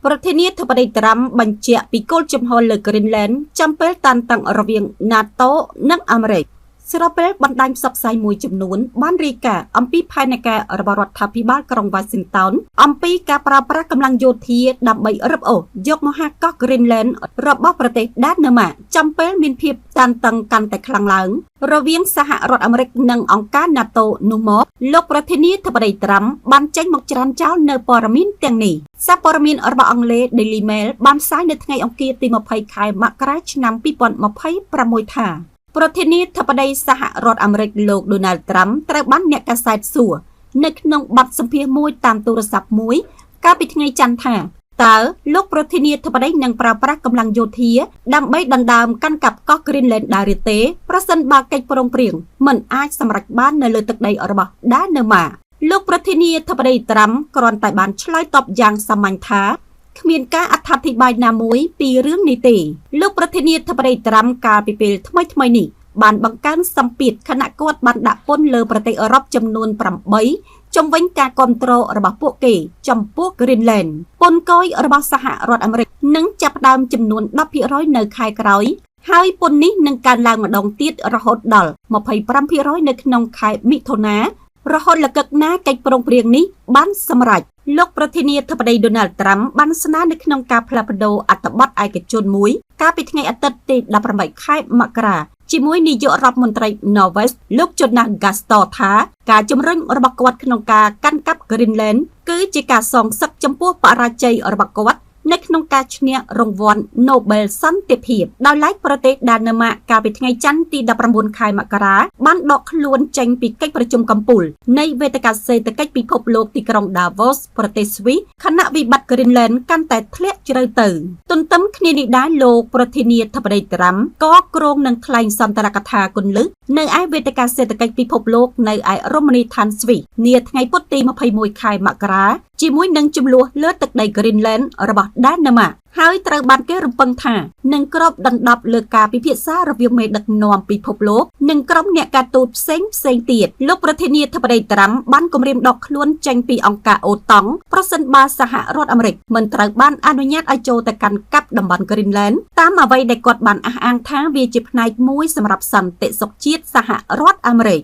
ប្រធានាធិបតីត្រាំបញ្ជាក់ពីគោលជំហរលើ Greenland ចំពេលតានតឹងរវាង NATO និងអាមេរិកស្របពេលបណ្ដាញផ្សព្វផ្សាយមួយចំនួនបានរាយការណ៍អំពីផែនការរបស់រដ្ឋាភិបាលក្រុង Washington អំពីការប្រើប្រាស់កម្លាំងយោធាដើម្បីរឹបអូសយកមហាកោះ Greenland របស់ប្រទេសដាណឺម៉ាកចំពេលមានភាពតានតឹងកាន់តែខ្លាំងឡើងរវាងសហរដ្ឋអាមេរិកនិងអង្គការ NATO នោះមកលោកប្រធានាធិបតីត្រាំបានចេញមកច្រានចោលនៅព័ត៌មានទាំងនេះសារព័ត៌មានរបស់អង់គ្លេស Daily Mail បានផ្សាយនៅថ្ងៃអង្គារទី20ខែមករាឆ្នាំ2026ថាប្រធានាធិបតីសហរដ្ឋអាមេរិកលោក Donald Trump ត្រូវបានអ្នកកាសែតសួរនៅក្នុងបទសម្ភាសន៍មួយតាមទូរស័ព្ទមួយកាលពីថ្ងៃច័ន្ទថាតើលោកប្រធានាធិបតីនឹងប្រើប្រាស់កម្លាំងយោធាដើម្បីដណ្ដើមកាន់កាប់កោះ Greenland ដែរឬទេប្រសិនបើកិច្ចព្រមព្រៀងមិនអាចសម្រេចបាននៅលើទឹកដីរបស់ដាណឺម៉ាកលោកប្រធានាធិបតីត្រាំគ្រាន់តែបានឆ្លើយតបយ៉ាងសាមញ្ញថាគ្មានការអត្ថាធិប្បាយណាមួយពីរឿងនេះទេលោកប្រធានាធិបតីត្រាំកាលពីពេលថ្មីៗនេះបានបង្កើនសម្ពាធខណៈគាត់បានដាក់ពន្ធលើប្រទេសអឺរ៉ុបចំនួន8ជំវិញការគាំទ្ររបស់ពួកគេចំពោះ Greenland ពន្ធគយរបស់សហរដ្ឋអាមេរិកនឹងចាប់ផ្ដើមចំនួន 10% នៅខែក្រោយហើយពន្ធនេះនឹងកើនឡើងម្ដងទៀតរហូតដល់ 25% នៅក្នុងខែមិថុនារហូតលកឹកណាកិច្ចព្រមព្រៀងនេះបានសម្រេចលោកប្រធានាធិបតី Donald Trump បានស្នើនៅក្នុងការផ្លាស់ប្ដូរអត្ថបទឯកជនមួយកាលពីថ្ងៃអាទិត្យទី18ខែមករាជាមួយនាយករដ្ឋមន្ត្រី Norway លោក Jonas Gahr Store ថាការជំរុញរបស់គាត់ក្នុងការកាន់កាប់ Greenland គឺជាការសងសឹកចំពោះបរាជ័យរបស់គាត់នៅក្នុងការឈ្នះរង្វាន់ Nobel សន្តិភាពដោយឡែកប្រទេសដាណឺម៉ាកកាលពីថ្ងៃច័ន្ទទី19ខែមករាបានដកខ្លួនចេញពីកិច្ចប្រជុំកំពូលនៃវេទិកាសេដ្ឋកិច្ចពិភពលោកទីក្រុង Davos ប្រទេសស្វីសខណៈវិបត្តិ Greenland កាន់តែធ្លាក់ជ្រៅទៅទន្ទឹមគ្នានេះដែរលោកប្រធានាធិបតីត្រាំក៏គ្រងនឹងថ្លែងសន្ទរកថាគន្លឹះនៅឯវេទិកាសេដ្ឋកិច្ចពិភពលោកនៅឯរមណីយដ្ឋានស្វីសនាថ្ងៃពុធទី21ខែមករាជាមួយនឹងចំនួនលើទឹកដី Greenland របស់ដាណឺម៉ាកហើយត្រូវបានគេរំពឹងថានឹងគ្របដណ្ដប់លើការពិភាក្សារវាងមេដឹកនាំពិភពលោកនិងក្រុមអ្នកការទូតផ្សេងទៀតលោកប្រធានាធិបតីត្រាំបានគម្រាមដកខ្លួនចេញពីអង្គការអូតង់ប្រសិនបើសហរដ្ឋអាមេរិកមិនត្រូវបានអនុញ្ញាតឲ្យចូលទៅកាន់កាប់តំបន់ Greenland តាមអ្វីដែលគាត់បានអះអាងថាវាជាផ្នែកមួយសម្រាប់សន្តិសុខជាតិសហរដ្ឋអាមេរិក